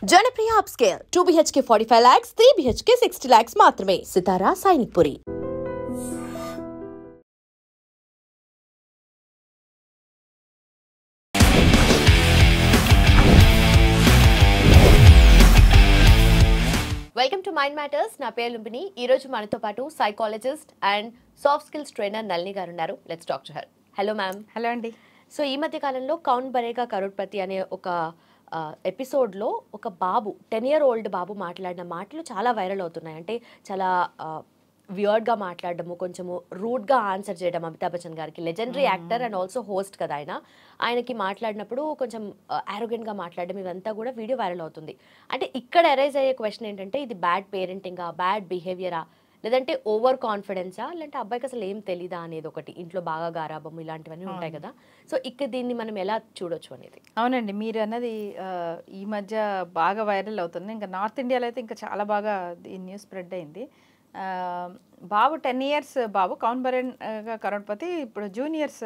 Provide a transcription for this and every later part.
Janapriya upscale 2 BHK 45 lakhs, 3 BHK 60 lakhs మాత్రమే. Sitara Sainikpuri. Welcome to mind matters. నా పేరు లుంబిని. ఈ రోజు మనతో పాటు psychologist and soft skills trainer Nalini గారు ఉన్నారు. Let's talk to her. Hello ma'am. Hello అండి. సో ఈ మధ్య కాలంలో కౌన్ బరేగా కరోడ్పతి అనే ఒక ఎపిసోడ్లో ఒక బాబు 10 year old బాబు మాట్లాడిన మాటలు చాలా వైరల్ అవుతున్నాయి. అంటే చాలా వియర్డ్గా మాట్లాడడము, కొంచెము రూడ్గా ఆన్సర్ చేయడం. అమితాబ్ బచ్చన్ గారికి legendary actor and also host కదా ఆయనకి మాట్లాడినప్పుడు కొంచెం యారోగెంట్గా మాట్లాడడం, ఇదంతా కూడా వీడియో వైరల్ అవుతుంది. అంటే ఇక్కడ అరైజ్ అయ్యే క్వశ్చన్ ఏంటంటే, ఇది బ్యాడ్ పేరెంటింగా, బ్యాడ్ బిహేవియరా, లేదంటే ఓవర్ కాన్ఫిడెన్సా, లేదంటే అబ్బాయికి అసలు ఏం తెలీదా అనేది ఒకటి, ఇంట్లో బాగా గారాబం ఇలాంటివన్నీ ఉంటాయి కదా. సో ఇక్కడ దీన్ని మనం ఎలా చూడొచ్చు అనేది. అవునండి, మీరు అన్నది ఈ మధ్య బాగా వైరల్ అవుతుంది. ఇంకా నార్త్ ఇండియాలో అయితే ఇంకా చాలా బాగా ఈ న్యూస్ స్ప్రెడ్ అయింది. బాబు 10 years బాబు కౌన్ బరేగా కరోడ్పతి ఇప్పుడు జూనియర్స్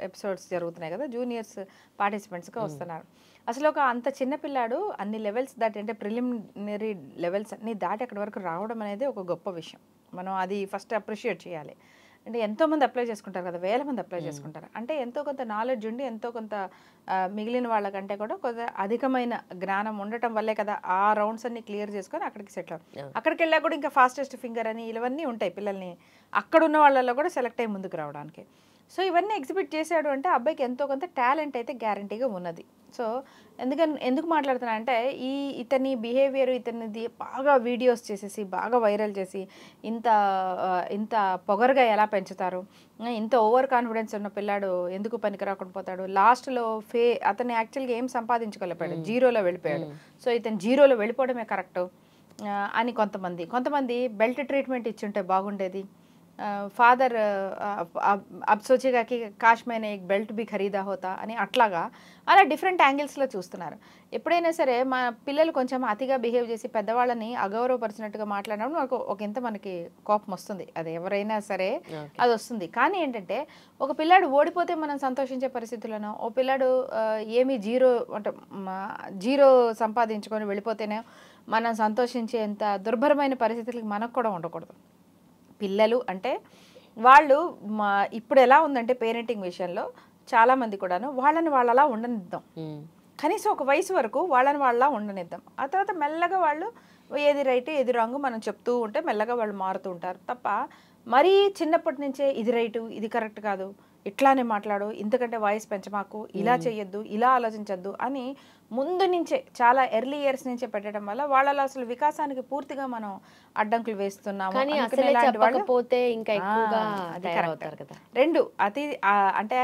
ఎపిసోడ్స్ జరుగుతున్నాయి కదా, జూనియర్స్ పార్టిసిపెంట్స్గా వస్తున్నారు. అసలు ఒక అంత చిన్న పిల్లాడు అన్ని లెవెల్స్ దాటి, అంటే ప్రిలిమినరీ లెవెల్స్ అన్ని దాటి అక్కడి వరకు రావడం అనేది ఒక గొప్ప విషయం. మనం అది ఫస్ట్ అప్రిషియేట్ చేయాలి. అంటే ఎంతోమంది అప్లై చేసుకుంటారు కదా, వేల మంది అప్లై చేసుకుంటారు. అంటే ఎంతో కొంత నాలెడ్జ్ ఉండి, ఎంతో కొంత మిగిలిన వాళ్ళకంటే కూడా కొంత అధికమైన జ్ఞానం ఉండటం వల్లే కదా ఆ రౌండ్స్ అన్ని క్లియర్ చేసుకొని అక్కడికి సెటిల్ అవ్వాలి. అక్కడికి వెళ్ళా కూడా ఇంకా ఫాస్టెస్ట్ ఫింగర్ అని ఇవన్నీ ఉంటాయి పిల్లల్ని అక్కడ ఉన్న వాళ్ళలో కూడా సెలెక్ట్ అయ్యి ముందుకు రావడానికి. సో ఇవన్నీ ఎగ్జిబిట్ చేశాడు అంటే అబ్బాయికి ఎంతో కొంత టాలెంట్ అయితే గ్యారంటీగా ఉన్నది. సో ఎందుకు మాట్లాడుతున్నా అంటే, ఇతని బిహేవియర్, ఇతనిది బాగా వీడియోస్ చేసేసి బాగా వైరల్ చేసి ఇంత పొగరుగా ఎలా పెంచుతారు, ఇంత ఓవర్ కాన్ఫిడెన్స్ ఉన్న పిల్లాడు ఎందుకు పనికి రాకుండా పోతాడు, లాస్ట్లో అతను యాక్చువల్గా ఏం సంపాదించుకోలేకపోయాడు, జీరోలో వెళ్ళిపోయాడు. సో ఇతను జీరోలో వెళ్ళిపోవడమే కరెక్ట్ అని కొంతమంది బెల్ట్ ట్రీట్మెంట్ ఇచ్చుంటే బాగుండేది, ఫాదర్ अब सोचेगा कि काश मैंने एक बेल्ट भी खरीदा होता అని అలా డిఫరెంట్ యాంగిల్స్లో చూస్తున్నారు. ఎప్పుడైనా సరే మా పిల్లలు కొంచెం అతిగా బిహేవ్ చేసి పెద్దవాళ్ళని అగౌరవపరిచినట్టుగా మాట్లాడినప్పుడు మనకి కోపం వస్తుంది. అది ఎవరైనా సరే అది వస్తుంది. కానీ ఏంటంటే, ఒక పిల్లాడు ఓడిపోతే మనం సంతోషించే పరిస్థితులను, ఓ పిల్లాడు ఏమి జీరో సంపాదించుకొని వెళ్ళిపోతేనే మనం సంతోషించేంత దుర్భరమైన పరిస్థితులకి మనకు కూడా ఉండకూడదు. పిల్లలు అంటే వాళ్ళు ఇప్పుడు ఎలా ఉందంటే పేరెంటింగ్ విషయంలో చాలామంది కూడాను వాళ్ళని వాళ్ళలా ఉండనిద్దాం. కనీసం ఒక వయసు వరకు వాళ్ళని వాళ్ళలా ఉండనిద్దాం. ఆ తర్వాత మెల్లగా వాళ్ళు ఏది రైట్ ఏది రాంగ్ మనం చెప్తూ ఉంటే మెల్లగా వాళ్ళు మారుతూ ఉంటారు తప్ప, మరీ చిన్నప్పటి నుంచే ఇది రైటు ఇది కరెక్ట్ కాదు, ఇట్లానే మాట్లాడు, ఇంతకంటే వాయిస్ పెంచమాకు, ఇలా చేయొద్దు, ఇలా ఆలోచించద్దు అని ముందు నుంచే చాలా ఎర్లీ ఇయర్స్ నుంచే పెట్టడం వల్ల వాళ్ళలో అసలు వికాసానికి పూర్తిగా మనం అడ్డంకులు వేస్తున్నాము. రెండు అంటే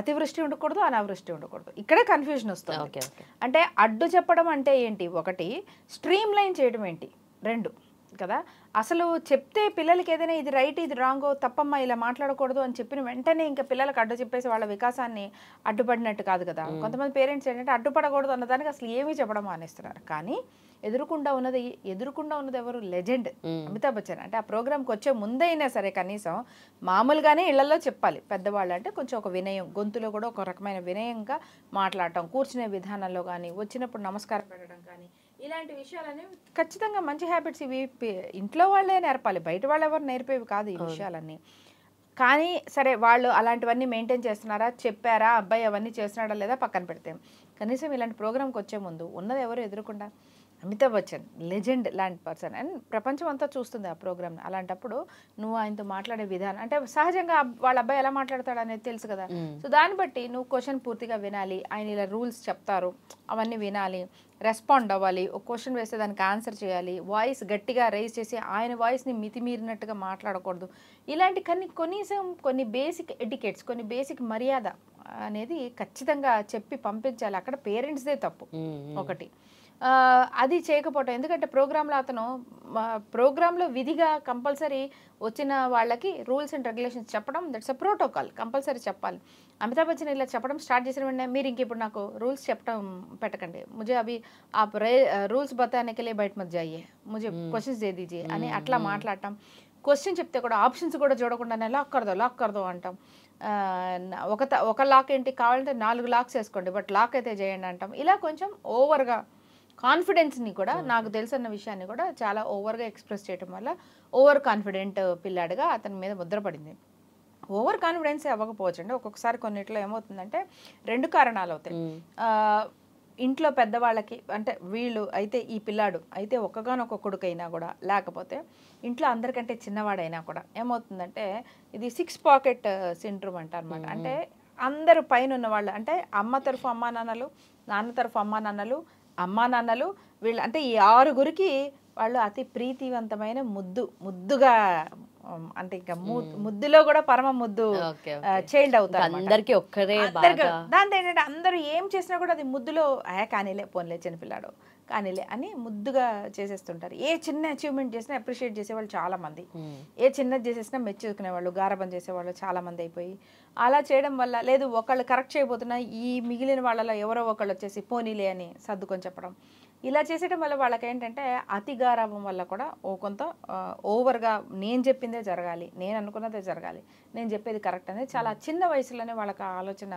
అతివృష్టి ఉండకూడదు, అనావృష్టి ఉండకూడదు. ఇక్కడే కన్ఫ్యూజన్ వస్తుంది. అంటే అడ్డు చెప్పడం అంటే ఏంటి, ఒకటి స్ట్రీమ్ లైన్ చేయడం ఏంటి, రెండు కదా. అసలు చెప్తే పిల్లలకి ఏదైనా ఇది రైట్ ఇది రాంగో తప్పమ్మా ఇలా మాట్లాడకూడదు అని చెప్పిన వెంటనే ఇంకా పిల్లలకు అడ్డు చెప్పేసి వాళ్ళ వికాసాన్ని అడ్డుపడినట్టు కాదు కదా. కొంతమంది పేరెంట్స్ ఏంటంటే అడ్డుపడకూడదు అన్నదానికి అసలు ఏమీ చెప్పడం మానేస్తున్నారు. కానీ ఎదురుకుండా ఉన్నది ఎవరు, లెజెండ్ అమితాబ్ బచ్చన్. అంటే ఆ ప్రోగ్రామ్కి వచ్చే ముందైనా సరే కనీసం మామూలుగానే ఇళ్లలో చెప్పాలి. పెద్దవాళ్ళు అంటే కొంచెం ఒక వినయం, గొంతులో కూడా ఒక రకమైన వినయంగా మాట్లాడటం, కూర్చునే విధానంలో కానీ, వచ్చినప్పుడు నమస్కారం పెట్టడం కానీ, ఇలాంటి విషయాలని ఖచ్చితంగా మంచి హ్యాబిట్స్. ఇవి ఇంట్లో వాళ్ళే నేర్పాలి, బయట వాళ్ళు ఎవరు నేర్పేవి కాదు ఈ విషయాలన్నీ. కానీ సరే వాళ్ళు అలాంటివన్నీ మెయింటైన్ చేస్తున్నారా, చెప్పారా, అబ్బాయి అవన్నీ చేస్తున్నాడా లేదా పక్కన పెడితే, కనీసం ఇలాంటి ప్రోగ్రామ్కి వచ్చే ముందు ఉన్నది ఎవరు ఎదురుకుండా, అమితాబ్ బచ్చన్ లెజెండ్ లాంటి పర్సన్. అండ్ ప్రపంచం అంతా చూస్తుంది ఆ ప్రోగ్రామ్ని. అలాంటప్పుడు నువ్వు ఆయనతో మాట్లాడే విధానం, అంటే సహజంగా వాళ్ళ అబ్బాయి ఎలా మాట్లాడతాడు అనేది తెలుసు కదా. సో దాన్ని బట్టి నువ్వు క్వశ్చన్ పూర్తిగా వినాలి, ఆయన ఇలా రూల్స్ చెప్తారు అవన్నీ వినాలి, రెస్పాండ్ అవ్వాలి, ఒక క్వశ్చన్ వేస్తే దానికి ఆన్సర్ చేయాలి, వాయిస్ గట్టిగా రైజ్ చేసి ఆయన వాయిస్ని మితిమీరినట్టుగా మాట్లాడకూడదు. ఇలాంటి కొన్ని బేసిక్ ఎటికెట్స్, కొన్ని బేసిక్ మర్యాద అనేది ఖచ్చితంగా చెప్పి పంపించాలి. అక్కడ పేరెంట్స్దే తప్పు ఒకటి. అది చేయకపోవటం, ఎందుకంటే ప్రోగ్రాంలో విధిగా కంపల్సరీ వచ్చిన వాళ్ళకి రూల్స్ అండ్ రెగ్యులేషన్స్ చెప్పడం, దట్స్ అ ప్రోటోకాల్, కంపల్సరీ చెప్పాలి. అమితాబ్ బచ్చన్ ఇలా చెప్పడం స్టార్ట్ చేసిన వెంటనే మీరు ఇంక ఇప్పుడు నాకు రూల్స్ చెప్పడం పెట్టకండి, ముझे अभी आप रूल्स बताने के लिए बैठ मत जाइए, मुझे क्वेश्चंस दे दीजिए అని అట్లా మాట్లాడటం. క్వశ్చన్ చెప్తే కూడా ఆప్షన్స్ కూడా చూడకుండానే లాక్ కర్దో అంటాం. ఒక లాక్ ఏంటి కావాలంటే 4 లాక్స్ వేసుకోండి బట్ లాక్ అయితే చేయండి అంటాం. ఇలా కొంచెం ఓవర్గా కాన్ఫిడెన్స్ని కూడా నాకు తెలుసన్న విషయాన్ని కూడా చాలా ఓవర్గా ఎక్స్ప్రెస్ చేయడం వల్ల ఓవర్ కాన్ఫిడెంట్ పిల్లాడిగా అతని మీద ముద్రపడింది. ఓవర్ కాన్ఫిడెన్స్ అవ్వకపోవచ్చు అండి. ఒక్కొక్కసారి కొన్నిట్లో ఏమవుతుందంటే 2 కారణాలు అవుతాయి. ఇంట్లో పెద్దవాళ్ళకి అంటే వీళ్ళు అయితే ఈ పిల్లాడు అయితే ఒక్కగానొక్క కొడుకైనా కూడా, లేకపోతే ఇంట్లో అందరికంటే చిన్నవాడైనా కూడా ఏమవుతుందంటే ఇది 6 పాకెట్ సిండ్రోమ్ అంటారన్నమాట. అంటే అందరూ పైన ఉన్న వాళ్ళు అంటే అమ్మ తరఫు అమ్మా నాన్నలు, నాన్న తరఫు అమ్మా నాన్నలు, అమ్మా నాన్నలు, వీళ్ళు అంటే ఈ 6గురికి వాళ్ళు అతి ప్రీతివంతమైన ముద్దుగా అంటే ఇంకా ముద్దులో కూడా పరమ ముద్దు చైల్డ్ అవుతారు. అందరికి ఒక్కరే దాంతో ఏంటంటే అందరూ ఏం చేసినా కూడా అది ముద్దులో కానీలే పోన్లే చిన్నపిల్లాడు కానీలే అని ముద్దుగా చేసేస్తుంటారు. ఏ చిన్న అచీవ్మెంట్ చేసినా అప్రిషియేట్ చేసేవాళ్ళు చాలా మంది, ఏ చిన్నది చేసేసినా మెచ్చుకునేవాళ్ళు, గారబం చేసేవాళ్ళు చాలా మంది అయిపోయి అలా చేయడం వల్ల లేదు ఒకళ్ళు కరెక్ట్ చేయబోతున్నా ఈ మిగిలిన వాళ్ళలో ఎవరో ఒకళ్ళు వచ్చేసి పోనీలే అని సర్దుకొని చెప్పడం, ఇలా చేసేయడం వల్ల వాళ్ళకి ఏంటంటే అతి గారాభం వల్ల కూడా కొంత ఓవర్గా నేను చెప్పిందే జరగాలి, నేను అనుకున్నదే జరగాలి, నేను చెప్పేది కరెక్ట్ అనేది చాలా చిన్న వయసులోనే వాళ్ళకి ఆలోచన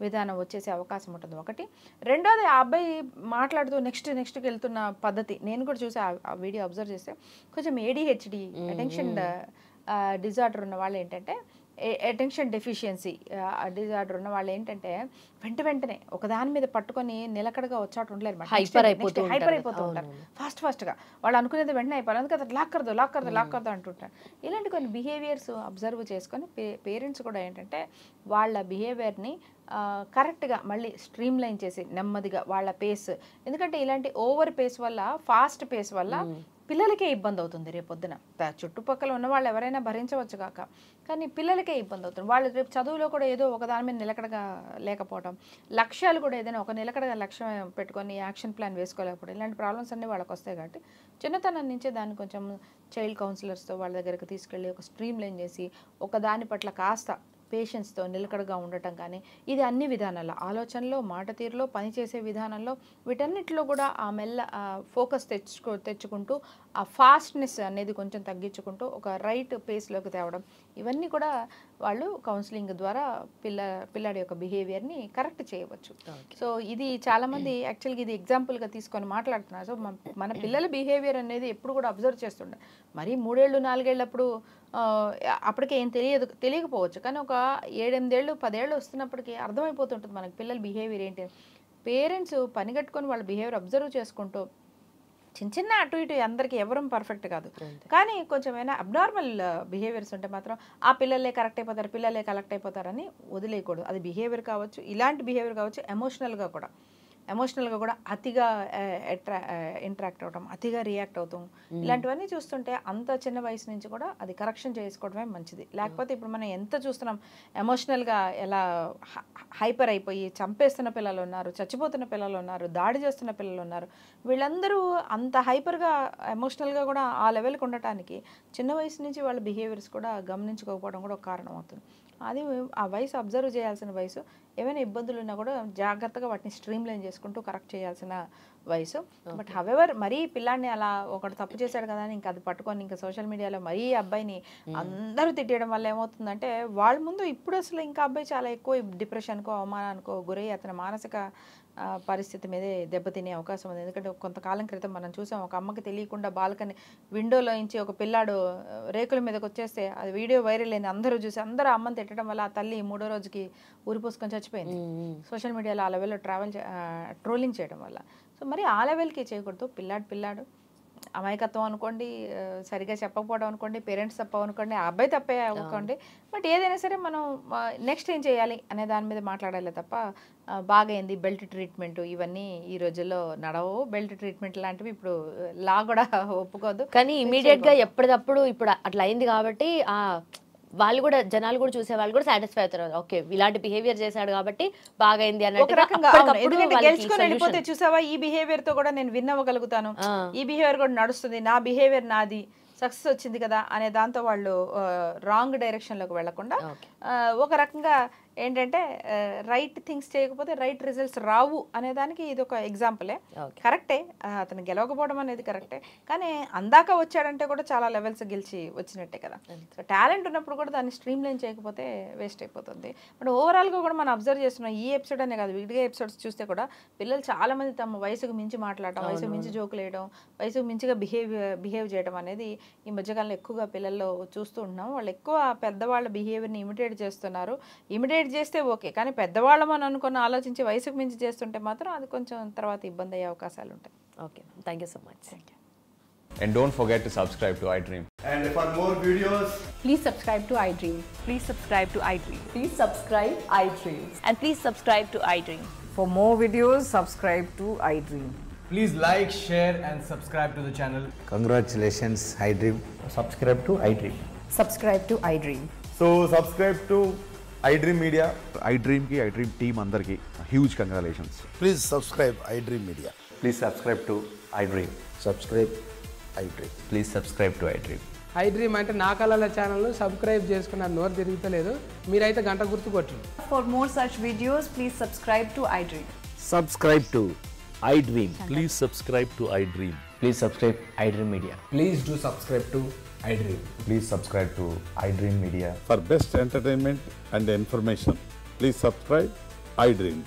విధానం వచ్చేసే అవకాశం ఉంటుంది. ఒకటి. రెండోది ఆ అబ్బాయి మాట్లాడుతూ నెక్స్ట్కి వెళ్తున్న పద్ధతి నేను కూడా చూసి ఆ వీడియో అబ్జర్వ్ చేస్తే కొంచెం ADHD అటెన్షన్ డిజార్డర్ ఉన్న వాళ్ళు ఏంటంటే అటెన్షన్ డెఫిషియన్సీ డిజార్డర్ ఉన్న వాళ్ళు ఏంటంటే వెంటనే ఒకదాని మీద పట్టుకొని నిలకడగా వచ్చాటు ఉండలేరు, హైపర్ అయిపోతూ ఉంటారు ఫాస్ట్గా. వాళ్ళు అనుకునేది వెంటనే అయిపోవాలి, అందుకే లాక్కర్దు అంటుంటారు. ఇలాంటి కొన్ని బిహేవియర్స్ అబ్జర్వ్ చేసుకొని పేరెంట్స్ కూడా ఏంటంటే వాళ్ళ బిహేవియర్ని కరెక్ట్గా మళ్ళీ స్ట్రీమ్ లైన్ చేసి నెమ్మదిగా వాళ్ళ పేస్, ఎందుకంటే ఇలాంటి ఓవర్ పేస్ వల్ల ఫాస్ట్ పేస్ వల్ల పిల్లలకే ఇబ్బంది అవుతుంది రేపొద్దున. చుట్టుపక్కల ఉన్న వాళ్ళు ఎవరైనా భరించవచ్చు కాక, కానీ పిల్లలకే ఇబ్బంది అవుతుంది. వాళ్ళు రేపు చదువులో కూడా ఏదో ఒక దాని మీద నిలకడగా లేకపోవడం, లక్ష్యాలు కూడా ఏదైనా ఒక నిలకడగా లక్ష్యం పెట్టుకొని యాక్షన్ ప్లాన్ వేసుకోలేకపోవడం, ఇలాంటి ప్రాబ్లమ్స్ అన్నీ వాళ్ళకి వస్తాయి. కాబట్టి చిన్నతనం నుంచే దాన్ని కొంచెం చైల్డ్ కౌన్సిలర్స్తో వాళ్ళ దగ్గరకు తీసుకెళ్ళి ఒక స్ట్రీమ్ లైన్ చేసి ఒక దాని పట్ల కాస్త పేషెన్స్తో నిలకడగా ఉండటం కానీ, ఇది అన్ని విధానాల్లో ఆలోచనలో, మాట తీరులో, పనిచేసే విధానంలో వీటన్నిటిలో కూడా ఆ ఫోకస్ తెచ్చుకుంటూ ఆ ఫాస్ట్నెస్ అనేది కొంచెం తగ్గించుకుంటూ ఒక రైట్ పేస్లోకి తేవడం, ఇవన్నీ కూడా వాళ్ళు కౌన్సిలింగ్ ద్వారా పిల్లాడి యొక్క బిహేవియర్ని కరెక్ట్ చేయవచ్చు. సో ఇది చాలామంది యాక్చువల్గా ఇది ఎగ్జాంపుల్గా తీసుకొని మాట్లాడుతున్నారు. సో మన పిల్లల బిహేవియర్ అనేది ఎప్పుడు కూడా అబ్జర్వ్ చేస్తుండే. మరి 3 ఏళ్ళు 4 ఏళ్ళప్పుడు అప్పటికే ఏం తెలియకపోవచ్చు, కానీ ఒక 7, 8 ఏళ్ళు 10 ఏళ్ళు వస్తున్నప్పటికీ అర్థమైపోతుంటుంది మనకి పిల్లల బిహేవియర్ ఏంటి. పేరెంట్స్ పని కట్టుకొని వాళ్ళ బిహేవియర్ అబ్జర్వ్ చేసుకుంటూ చిన్న అటు ఇటు అందరికీ ఎవరూ పర్ఫెక్ట్ కాదు, కానీ కొంచెం ఏమైనా అబ్నార్మల్ బిహేవియర్స్ ఉంటే మాత్రం ఆ పిల్లలే కరెక్ట్ అయిపోతారని వదిలేయకూడదు. అది బిహేవియర్ కావచ్చు, ఇలాంటి బిహేవియర్ కావచ్చు, ఎమోషనల్గా కూడా అతిగా ఇంటరాక్ట్ అవడం, అతిగా రియాక్ట్ అవుతాం, ఇలాంటివన్నీ చూస్తుంటే అంత చిన్న వయసు నుంచి కూడా అది కరెక్షన్ చేసుకోవడమే మంచిది. లేకపోతే ఇప్పుడు మనం ఎంత చూస్తున్నాం ఎమోషనల్గా ఎలా హైపర్ అయిపోయి చంపేస్తున్న పిల్లలు ఉన్నారు, చచ్చిపోతున్న పిల్లలు ఉన్నారు, దాడి చేస్తున్న పిల్లలు ఉన్నారు. వీళ్ళందరూ అంత హైపర్గా ఎమోషనల్గా కూడా ఆ లెవెల్కి ఉండటానికి చిన్న వయసు నుంచి వాళ్ళ బిహేవియర్స్ కూడా గమనించుకోకపోవడం కూడా ఒక కారణం అవుతుంది. అది ఆ వయసు అబ్జర్వ్ చేయాల్సిన వయసు. ఏమైనా ఇబ్బందులు ఉన్నా కూడా జాగ్రత్తగా వాటిని స్ట్రీమ్ లైన్ చేసుకుంటూ కరెక్ట్ చేయాల్సిన వయసు. బట్ హవెవర్ మరీ పిల్లాడిని అలా ఒకటి తప్పు చేశాడు కదా అని ఇంకా అది పట్టుకొని ఇంకా సోషల్ మీడియాలో మరీ అబ్బాయిని అందరూ తిట్టేయడం వల్ల ఏమవుతుందంటే వాళ్ళ ముందు ఇప్పుడు అసలు ఇంకా అబ్బాయి చాలా ఎక్కువ డిప్రెషన్కో అవమానానికో గురై అతని మానసిక పరిస్థితి మీదే దెబ్బతినే అవకాశం ఉంది. ఎందుకంటే కొంతకాలం క్రితం మనం చూసాం, ఒక అమ్మకి తెలియకుండా బాల్కనీ విండోలో నుంచి ఒక పిల్లాడు రేకుల మీదకి వచ్చేస్తే అది వీడియో వైరల్ అయింది, అందరూ చూసి అందరూ అమ్మని తిట్టడం వల్ల ఆ తల్లి 3వ రోజుకి ఊరిపోసుకొని చచ్చిపోయింది సోషల్ మీడియాలో ఆ లెవెల్లో ట్రోలింగ్ చేయడం వల్ల. సో మరి ఆ లెవెల్కి చేయకూడదు. పిల్లాడు అమాయకత్వం అనుకోండి, సరిగా చెప్పకపోవడం అనుకోండి, పేరెంట్స్ తప్ప అనుకోండి, ఆ అబ్బాయి తప్పే అనుకోండి, బట్ ఏదైనా సరే మనం నెక్స్ట్ ఏం చేయాలి అనే దాని మీద మాట్లాడాలి తప్ప బాగైంది బెల్ట్ ట్రీట్మెంట్ ఇవన్నీ ఈ రోజుల్లో నడవు. బెల్ట్ ట్రీట్మెంట్ లాంటివి ఇప్పుడు లా కూడా ఒప్పుకోదు. కానీ ఇమీడియట్గా ఎప్పటికప్పుడు ఇప్పుడు అట్లా అయింది కాబట్టి వాళ్ళు కూడా జనాలు కూడా చూసే వాళ్ళు కూడా సాటిస్ఫై అవుతారు. ఓకే ఇలాంటి బిహేవియర్ చేశాడు కాబట్టి బాగైంది అన్నట్టుగా. గెలుచుకొని వెళ్ళిపోతే చూసావా ఈ బిహేవియర్ తో కూడా నేను విన్ అవ్వగలుగుతాను, ఈ బిహేవియర్ కూడా నడుస్తుంది, నా బిహేవియర్ నాది, సక్సెస్ వచ్చింది కదా అనే దాంతో వాళ్ళు రాంగ్ డైరెక్షన్లోకి వెళ్లకుండా ఒక రకంగా ఏంటంటే రైట్ థింగ్స్ చేయకపోతే రైట్ రిజల్ట్స్ రావు అనేదానికి ఇది ఒక ఎగ్జాంపులే. కరెక్టే, అతను గెలవకపోవడం అనేది కరెక్టే, కానీ అందాక వచ్చాడంటే కూడా చాలా లెవెల్స్ గెలిచి వచ్చినట్టే కదా. సో టాలెంట్ ఉన్నప్పుడు కూడా దాన్ని స్ట్రీమ్ లైన్ చేయకపోతే వేస్ట్ అయిపోతుంది. బట్ ఓవరాల్గా కూడా మనం అబ్జర్వ్ చేస్తున్నాం, ఈ ఎపిసోడ్ అనే కాదు విడిగా ఎపిసోడ్స్ చూస్తే కూడా పిల్లలు చాలామంది తమ వయసుకు మించి మాట్లాడటం, వయసుకు మించి జోకులు వేయడం, వయసుకు మించిగా బిహేవ్ చేయడం అనేది ఈ మధ్యకాలంలో ఎక్కువగా పిల్లల్లో చూస్తూ ఉంటున్నాం. వాళ్ళు ఎక్కువ పెద్దవాళ్ళ బిహేవియర్ని ఇమిటేట్ చేస్తున్నారు. ఇమిటేట్ చేస్తే ఓకే, కానీ పెద్దవాళ్ళం అని అనుకుని ఆలోచించి వయసుకు మించి చేస్తుంటే మాత్రం అది కొంచెం తర్వాత ఇబ్బంది అయ్యే అవకాశాలు ఉంటాయి. Okay, thank you so much. Thank you. And don't forget to subscribe to iDream. And for more videos, Please subscribe to iDream. Please subscribe to iDream. Please subscribe iDream. And please subscribe to iDream. For more videos, subscribe to iDream. please like, share and subscribe to the channel. Congratulations, iDream. Subscribe to iDream. Subscribe to iDream. So subscribe to iDream Media. iDream ki iDream team andarki huge congratulations. Please subscribe iDream Media. Please subscribe to iDream. Subscribe iDream. Please subscribe to iDream. iDream అంటే నా కళల ఛానల్ను subscribe చేసుకున్న నోరు తిరుగుతలేదు, మీరైతే గంట గుర్తు కొట్టండి. For more such videos, please subscribe to iDream. Subscribe to iDream. Please subscribe to iDream. Please subscribe iDream Media. Please do subscribe to iDream. Please subscribe to iDream Media. For best entertainment and information, please subscribe iDream.